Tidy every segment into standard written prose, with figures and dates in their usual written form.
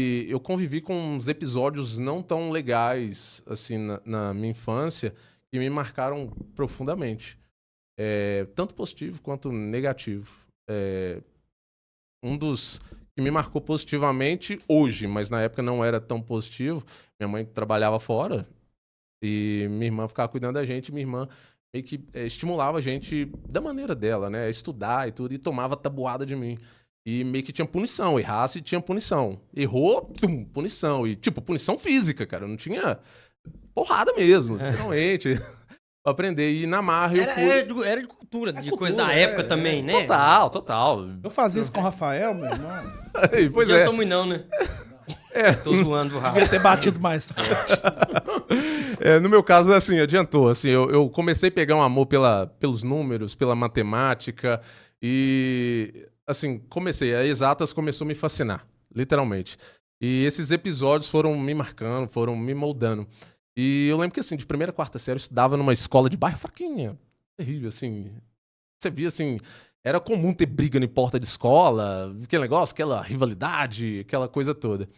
E eu convivi com uns episódios não tão legais, assim, na minha infância, que me marcaram profundamente. Tanto positivo quanto negativo. Um dos que me marcou positivamente hoje, mas na época não era tão positivo. Minha mãe trabalhava fora e minha irmã ficava cuidando da gente. Minha irmã meio que estimulava a gente da maneira dela, né? A estudar e tudo, e tomava tabuada de mim. E meio que tinha punição. Errasse, tinha punição. Errou, pum, punição. E, tipo, punição física, cara. Não tinha porrada mesmo, literalmente. Pra aprender. E na marra eu fui... Era de cultura, de coisa da época também, né? Total. Eu fazia isso com o Rafael, meu irmão. Pois Não é. adiantou muito não, né? Tô zoando o Rafa. Devia ter batido mais forte. No meu caso, assim, adiantou. Assim, eu comecei a pegar um amor pelos números, pela matemática. E, assim, a exatas começou a me fascinar, literalmente. E esses episódios foram me marcando, foram me moldando. E eu lembro que, assim, de primeira a quarta série, eu estudava numa escola de bairro fraquinha. Terrível, assim. Você via, assim, era comum ter briga em porta de escola, aquele negócio, aquela rivalidade, aquela coisa toda.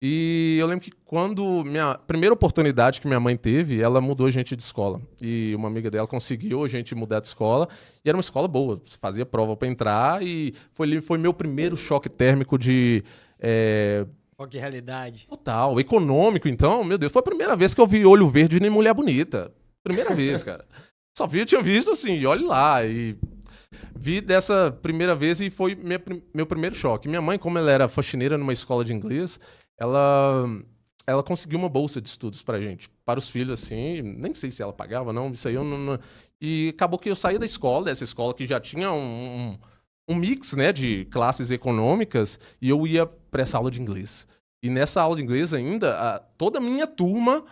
E eu lembro que quando minha primeira oportunidade que minha mãe teve, ela mudou a gente de escola. E uma amiga dela conseguiu a gente mudar de escola. E era uma escola boa, fazia prova pra entrar. E foi meu primeiro choque térmico de... Choque de realidade. Total, econômico, então, meu Deus, foi a primeira vez que eu vi olho verde nem mulher bonita. Primeira vez, cara. Tinha visto assim, e olhe lá. E vi dessa primeira vez e foi meu primeiro choque. Minha mãe, como ela era faxineira numa escola de inglês, ela conseguiu uma bolsa de estudos pra gente, para os filhos, assim, nem sei se ela pagava, não, isso aí eu não... E acabou que eu saí da escola, dessa escola que já tinha um mix, né, de classes econômicas, e eu ia para essa aula de inglês. E nessa aula de inglês ainda, toda a minha turma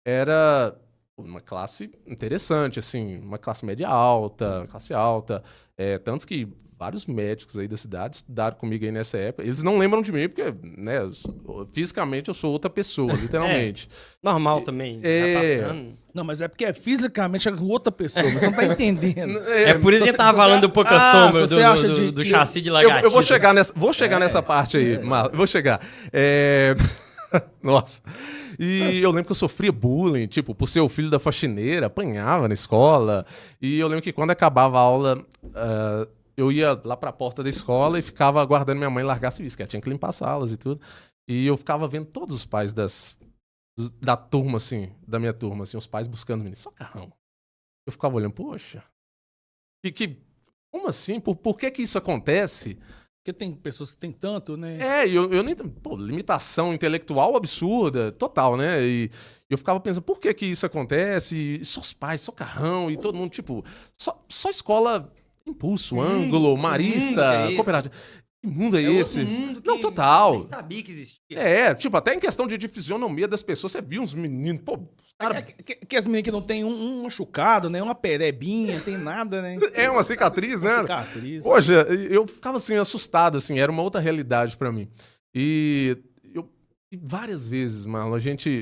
era uma classe interessante, assim, uma classe média alta, classe alta, tanto que vários médicos aí da cidade estudaram comigo aí nessa época. Eles não lembram de mim porque, né, fisicamente eu sou outra pessoa, literalmente. Normal também, vai passando. Não, mas é porque fisicamente é outra pessoa, você não tá entendendo. Por isso que a gente tava falando do pouca sombra, do chassi de lagartixa. Eu vou chegar nessa parte aí, Marlon, eu vou chegar. Nossa. E eu lembro que eu sofria bullying, tipo, por ser o filho da faxineira, apanhava na escola. E eu lembro que quando acabava a aula, eu ia lá pra porta da escola e ficava aguardando minha mãe largar serviço, que ela tinha que limpar as salas e tudo. E eu ficava vendo todos os pais da turma, assim, da minha turma, assim, os pais buscando menino, só carrão. Eu ficava olhando, poxa, como assim? Por que isso acontece? Porque tem pessoas que tem tanto, né? Eu nem... Pô, limitação intelectual absurda, total, né? E eu ficava pensando, por que isso acontece? E só os pais, só carrão, e todo mundo, tipo... Só escola impulso, ângulo, marista, cooperativa. Que mundo é esse? Outro mundo que não, total. nem sabia que existia. Tipo, até em questão de fisionomia das pessoas, você viu uns meninos, pô... Cara... Que as meninas que não tem um machucado, né? Uma perebinha, não tem nada, né? Uma cicatriz, né? Uma cicatriz. Poxa, eu ficava assim, assustado, assim, era uma outra realidade pra mim. E várias vezes, Marlon,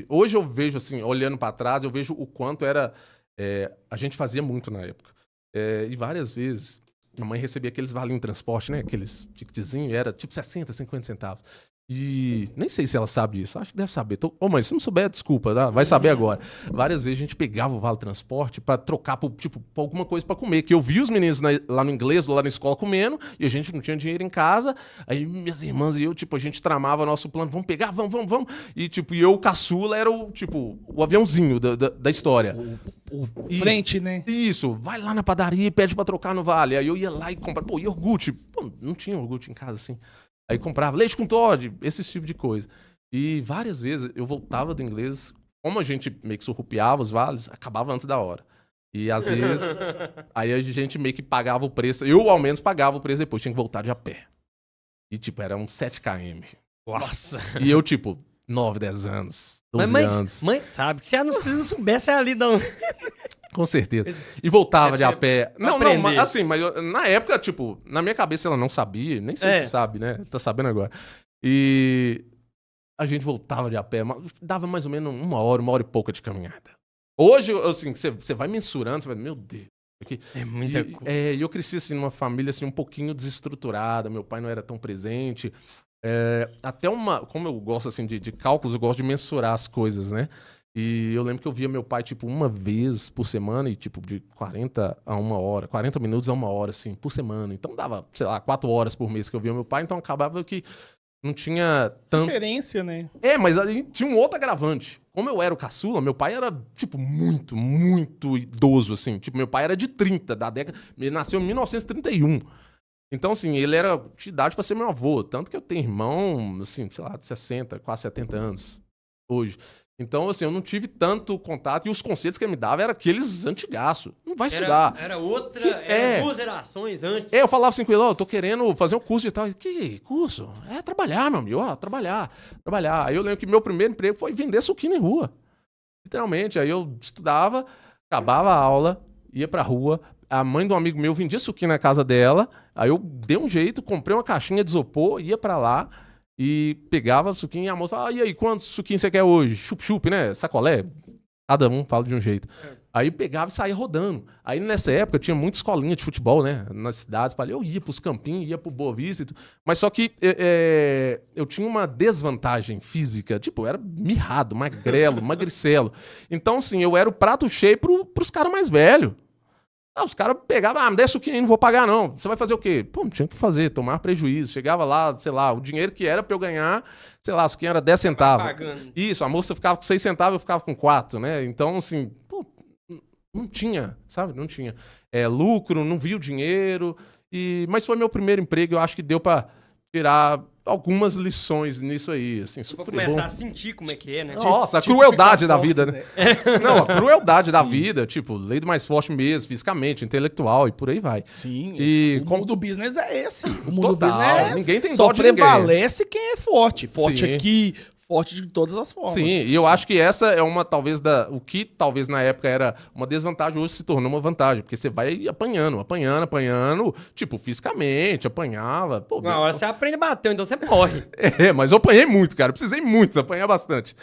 hoje eu vejo, assim, olhando pra trás, eu vejo o quanto era... a gente fazia muito na época. E várias vezes, minha mãe recebia aqueles valinhos de transporte, né? Aqueles ticketzinhos, era tipo 60, 50 centavos. E nem sei se ela sabe disso, acho que deve saber. Mãe, se não souber, desculpa, tá? Vai saber agora. Várias vezes a gente pegava o vale transporte pra trocar por alguma coisa pra comer. Que eu vi os meninos lá no inglês, lá na escola comendo, e a gente não tinha dinheiro em casa. Aí minhas irmãs e eu, a gente tramava nosso plano, vamos pegar, vamos. E eu, o caçula, era o aviãozinho da história. O frente, né? Isso, vai lá na padaria e pede pra trocar no vale. Aí eu ia lá e comprava. Pô, iogurte. Pô, não tinha iogurte em casa assim. Aí comprava leite com Toddy, esse tipo de coisa. E várias vezes eu voltava do inglês, como a gente meio que surrupiava os vales, acabava antes da hora. E às vezes, aí a gente meio que pagava o preço, eu ao menos pagava o preço depois, tinha que voltar de a pé. E era uns 7 km. Nossa. E eu 9, 10 anos, 12 anos. Mãe sabe, que se ela não soubesse, ela ali não... Com certeza. E voltava de a pé. Não, aprender. assim, mas na época, na minha cabeça ela não sabia, nem sei se sabe, né? Tá sabendo agora. E a gente voltava de a pé, dava mais ou menos uma hora e pouca de caminhada. Hoje, assim, você vai mensurando, você vai, meu Deus. É muita coisa. E eu cresci, assim, numa família, assim, um pouquinho desestruturada, meu pai não era tão presente. Até como eu gosto, assim, de cálculos, eu gosto de mensurar as coisas, né? E eu lembro que eu via meu pai, tipo, uma vez por semana, e tipo, de 40 a 1 hora, 40 minutos a 1 hora, assim, por semana. Então dava, sei lá, 4 horas por mês que eu via meu pai, então acabava que não tinha tanto... Diferença, né? Mas a gente tinha um outro agravante. Como eu era o caçula, meu pai era, tipo, muito, muito idoso, assim. Tipo, meu pai era de 30, da década... Ele nasceu em 1931. Então, assim, ele era de idade pra ser meu avô. Tanto que eu tenho irmão, assim, sei lá, de 60, quase 70 anos hoje. Então, assim, eu não tive tanto contato. E os conselhos que ele me dava eram aqueles antigaço. Não vai estudar. Era outra... Era 2 gerações antes. Eu falava assim com ele, eu tô querendo fazer um curso de tal. Que curso? É trabalhar, meu amigo. Trabalhar. Aí eu lembro que meu primeiro emprego foi vender suquinho em rua. Literalmente. Aí eu estudava, acabava a aula, ia pra rua. A mãe de um amigo meu vendia suquinho na casa dela. Aí eu dei um jeito, comprei uma caixinha de isopor, ia pra lá e pegava o suquinho e a moça falava, e aí, quantos suquinhos você quer hoje? Chup-chup, né? Sacolé? Cada um fala de um jeito. Aí pegava e saía rodando. Aí nessa época tinha muita escolinha de futebol, né? Nas cidades. Eu ia pros campinhos, ia pro Boa Vista e tudo. Mas só que eu tinha uma desvantagem física. Tipo, eu era mirrado, magrelo, magricelo. Então, assim, eu era o prato cheio pros caras mais velhos. Os caras pegavam, me dê suquinho aí, não vou pagar não. Você vai fazer o quê? Pô, não tinha o que fazer, tomar prejuízo. Chegava lá, sei lá, o dinheiro que era pra eu ganhar, sei lá, suquinho era 10 centavos. Isso, a moça ficava com 6 centavos, eu ficava com 4, né? Então, assim, pô, não tinha, sabe? Não tinha lucro, não via o dinheiro. Mas foi meu primeiro emprego, eu acho que deu pra tirar algumas lições nisso aí, assim. Vou começar a sentir como é que é, né? Nossa, a crueldade da vida, né? Não, a crueldade da vida, tipo, lei do mais forte mesmo, fisicamente, intelectual e por aí vai. Sim, e o mundo do business é esse. O mundo Total, do business é esse. Ninguém tem Só dó de ninguém. prevalece quem é forte. Forte Sim. aqui, forte de todas as formas. Sim, e eu acho que essa é uma, talvez, o que talvez na época era uma desvantagem, hoje se tornou uma vantagem, porque você vai apanhando, tipo, fisicamente, apanhava. Pô, uma hora você aprende a bater, então você morre. Mas eu apanhei muito, cara, precisei muito, apanhar bastante.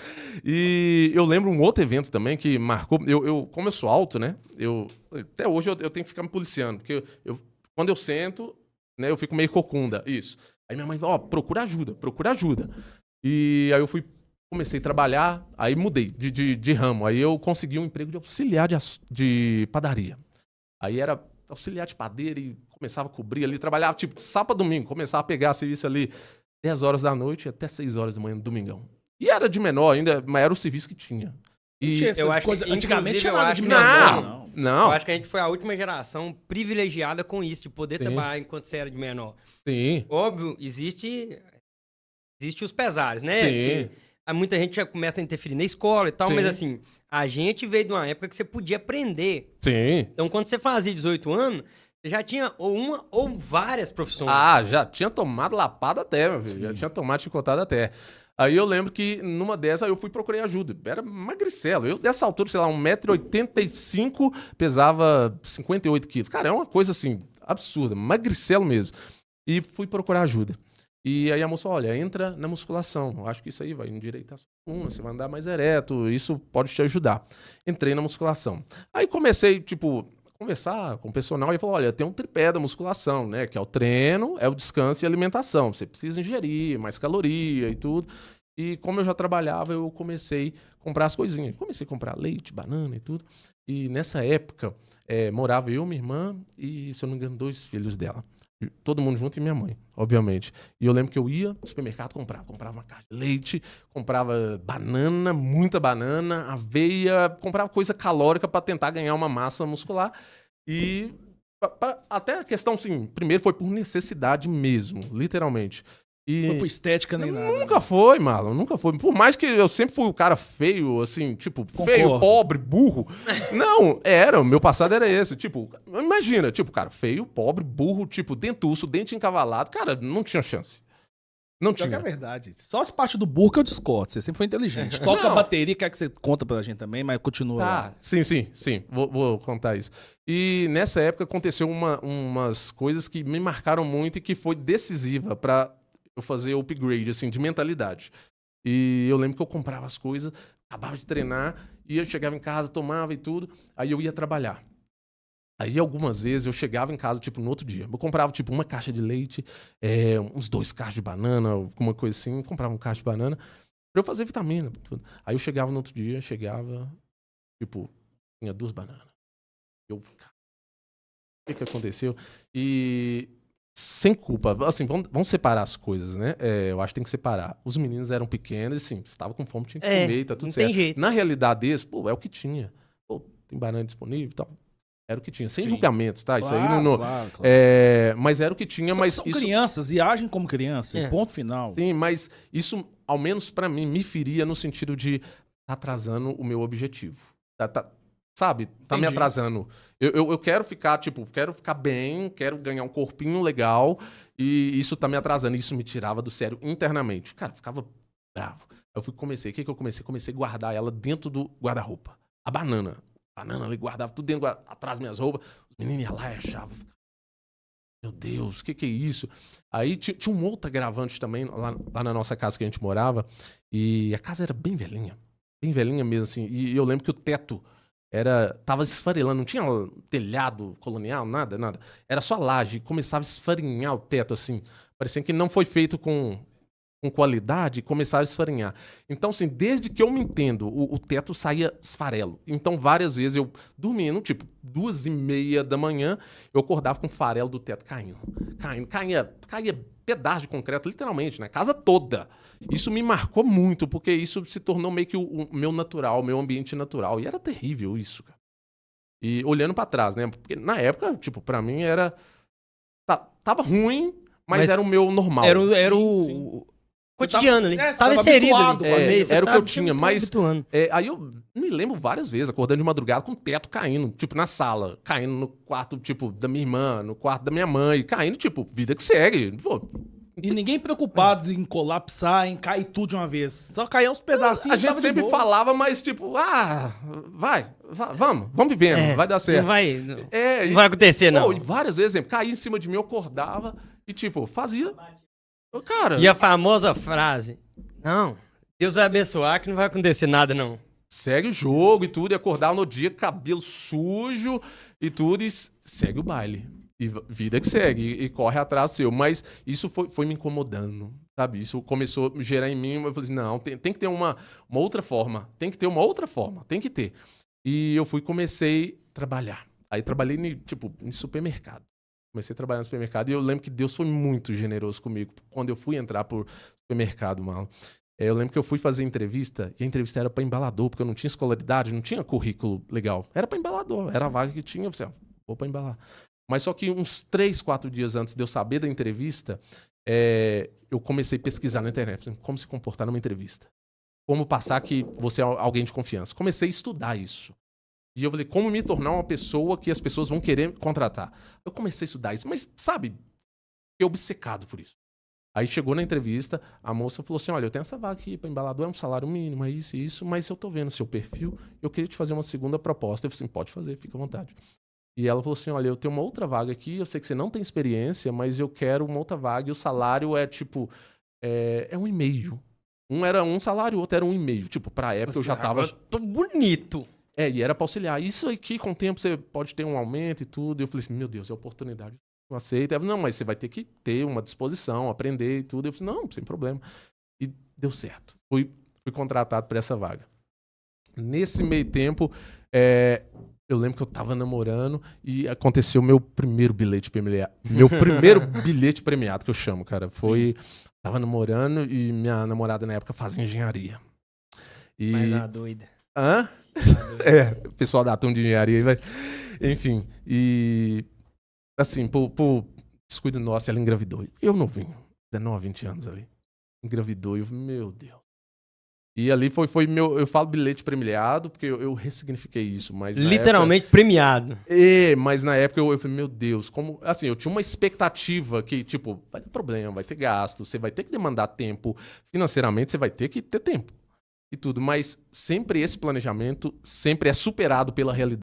E eu lembro um outro evento também que marcou, como eu sou alto, né, até hoje eu tenho que ficar me policiando, porque quando eu sento, né, eu fico meio cocunda, isso. Aí minha mãe fala, procura ajuda. E aí comecei a trabalhar, aí mudei de ramo. Aí eu consegui um emprego de auxiliar de padaria. Aí era auxiliar de padeira e começava a cobrir ali, trabalhava tipo de sábado a domingo, começava a pegar serviço ali 10 horas da noite até 6 horas da manhã no domingão. E era de menor ainda, mas era o serviço que tinha. E eu acho que antigamente tinha nada de menor. Não. Eu acho que a gente foi a última geração privilegiada com isso, de poder trabalhar enquanto você era de menor. Sim. Óbvio, existe os pesares, né? Sim. Muita gente já começa a interferir na escola e tal, Sim. mas assim, a gente veio de uma época que você podia aprender. Sim. Então, quando você fazia 18 anos, você já tinha uma ou várias profissões. Já tinha tomado lapada até, meu filho. Já tinha tomado chicotada até. Aí eu lembro que numa dessas eu procurei ajuda. Era magricelo. Eu, dessa altura, sei lá, 1,85 m, pesava 58 quilos. Cara, é uma coisa assim, absurda. Magricelo mesmo. E fui procurar ajuda. E aí a moça, olha, entra na musculação. Eu acho que isso aí vai endireitar a sua coluna, você vai andar mais ereto, isso pode te ajudar. Entrei na musculação. Aí comecei, tipo, a conversar com o personal e falou, olha, tem um tripé da musculação, né? Que é o treino, é o descanso e a alimentação. Você precisa ingerir mais caloria e tudo. E como eu já trabalhava, eu comecei a comprar as coisinhas. Comecei a comprar leite, banana e tudo. E nessa época, morava eu, minha irmã e, se eu não me engano, 2 filhos dela. Todo mundo junto e minha mãe, obviamente. E eu lembro que eu ia no supermercado, comprava uma caixa de leite, comprava banana, muita banana, aveia, comprava coisa calórica para tentar ganhar uma massa muscular. E até a questão, assim, primeiro foi por necessidade mesmo, literalmente. Não foi por estética nem nada. Nunca foi, Marlon, nunca foi. Por mais que eu sempre fui o cara feio, assim, tipo, feio, pobre, burro. Não, o meu passado era esse. Tipo, imagina, tipo, cara, feio, pobre, burro, tipo, dentuço, dente encavalado. Cara, não tinha chance. Não tinha. Que é verdade. Só as partes do burro que eu discordo. Você sempre foi inteligente. Toca a bateria, quer que você conta pra gente também, mas continua lá. Sim. Vou contar isso. E nessa época aconteceu umas coisas que me marcaram muito e que foi decisiva pra eu fazer upgrade, assim, de mentalidade. E eu lembro que eu comprava as coisas, acabava de treinar, e eu chegava em casa, tomava e tudo, aí eu ia trabalhar. Aí, algumas vezes, eu chegava em casa, tipo, no outro dia. Eu comprava, tipo, uma caixa de leite, uns 2 cachos de banana, alguma coisa assim. Comprava um cacho de banana pra eu fazer vitamina. Tudo. Aí eu chegava no outro dia, tipo, tinha 2 bananas. Eu, cara, o que aconteceu? E sem culpa, assim, vamos separar as coisas, né? Eu acho que tem que separar. Os meninos eram pequenos, assim, se estava com fome, tinha que comer e tá tudo certo. Tem jeito. Na realidade deles, pô, é o que tinha. Pô, tem banana disponível e tal. Era o que tinha, sem julgamento, tá? Isso aí não. Claro. Mas era o que tinha, mas são isso... crianças e agem como criança, ponto final. Sim, mas isso, ao menos pra mim, me feria no sentido de tá atrasando o meu objetivo. Sabe? Tá me atrasando. Eu quero ficar, tipo, quero ficar bem, quero ganhar um corpinho legal e isso tá me atrasando. Isso me tirava do sério internamente. Cara, eu ficava bravo. O que eu comecei? Comecei a guardar ela dentro do guarda-roupa. A banana ali, guardava tudo dentro, atrás das minhas roupas. Os meninos iam lá e achavam. Meu Deus, o que é isso? Aí tinha um outro agravante também, lá na nossa casa que a gente morava. E a casa era bem velhinha mesmo, assim. E eu lembro que o teto tava esfarelando, não tinha telhado colonial, nada. Era só laje, começava a esfarinhar o teto, assim. Parecia que não foi feito com qualidade, começava a esfarinhar. Então, assim, desde que eu me entendo, o teto saía esfarelo. Então, várias vezes eu dormindo, tipo, 2:30 da manhã, eu acordava com o farelo do teto caindo. Caía pedaço de concreto, literalmente, né? Casa toda. Isso me marcou muito, porque isso se tornou meio que o meu natural, o meu ambiente natural. E era terrível isso, cara. E olhando pra trás, né? Porque na época, tipo, pra mim era... Tava ruim, mas era o meu normal. Era o cotidiano ali. Tava inserido ali. Era o que eu tinha, mas... aí eu me lembro várias vezes, acordando de madrugada com o teto caindo, tipo, na sala. Caindo no quarto, tipo, da minha irmã, no quarto da minha mãe. Caindo, tipo, vida que segue. Pô, e ninguém preocupado em colapsar, em cair tudo de uma vez. Só cair uns pedacinhos. A gente sempre falava, mas tipo, vamos vivendo, vai dar certo. Não vai acontecer, não. E várias vezes, caía em cima de mim, eu acordava e tipo, fazia... Cara... E a famosa frase, não, Deus vai abençoar que não vai acontecer nada, não. Segue o jogo e tudo, e acordava no dia, cabelo sujo e tudo, e segue o baile. E vida que segue, e corre atrás do seu. Mas isso foi me incomodando, sabe? Isso começou a gerar em mim, eu falei assim, não, tem que ter uma outra forma. Tem que ter. E eu comecei a trabalhar. Aí trabalhei em supermercado. Comecei a trabalhar no supermercado e eu lembro que Deus foi muito generoso comigo quando eu fui entrar pro supermercado, Marlon. Eu lembro que eu fui fazer entrevista e a entrevista era para embalador, porque eu não tinha escolaridade, não tinha currículo legal. Era para embalador, era a vaga que tinha, eu falei, vou para embalar. Mas só que uns 3, 4 dias antes de eu saber da entrevista, eu comecei a pesquisar na internet, como se comportar numa entrevista. Como passar que você é alguém de confiança. Comecei a estudar isso. E eu falei, como me tornar uma pessoa que as pessoas vão querer contratar. Eu comecei a estudar isso, mas, sabe, fiquei obcecado por isso. Aí chegou na entrevista, a moça falou assim, olha, eu tenho essa vaga aqui para embalador, é um salário mínimo, é isso e isso, mas eu tô vendo seu perfil, eu queria te fazer uma segunda proposta. Eu falei assim, pode fazer, fica à vontade. E ela falou assim, olha, eu tenho uma outra vaga aqui, eu sei que você não tem experiência, mas eu quero uma outra vaga e o salário é tipo, é 1,5. Um era um salário, o outro era 1,5. Tipo, pra época eu já tava... Eu tô bonito. E era pra auxiliar. Isso aqui, com o tempo, você pode ter um aumento e tudo. E eu falei assim, meu Deus, é oportunidade. Eu aceito. Ela falou, não, mas você vai ter que ter uma disposição, aprender e tudo. Eu falei, não, sem problema. E deu certo. Fui contratado para essa vaga. Nesse meio tempo, eu lembro que eu tava namorando e aconteceu meu primeiro bilhete premiado. Meu primeiro bilhete premiado, que eu chamo, cara. Foi... Tava namorando e minha namorada na época fazia engenharia. Mas a doida. Hã? O pessoal da turma de engenharia aí vai... Enfim, e... Assim, por descuido nosso, ela engravidou. Eu novinho, 19, 20 anos ali. Engravidou e eu falei, meu Deus. E ali foi meu... Eu falo bilhete premiado porque eu ressignifiquei isso, mas literalmente premiado. Mas na época eu falei, meu Deus, como... Assim, eu tinha uma expectativa que, tipo, vai ter problema, vai ter gasto, você vai ter que demandar tempo. Financeiramente, você vai ter que ter tempo. E tudo, mas sempre esse planejamento sempre é superado pela realidade.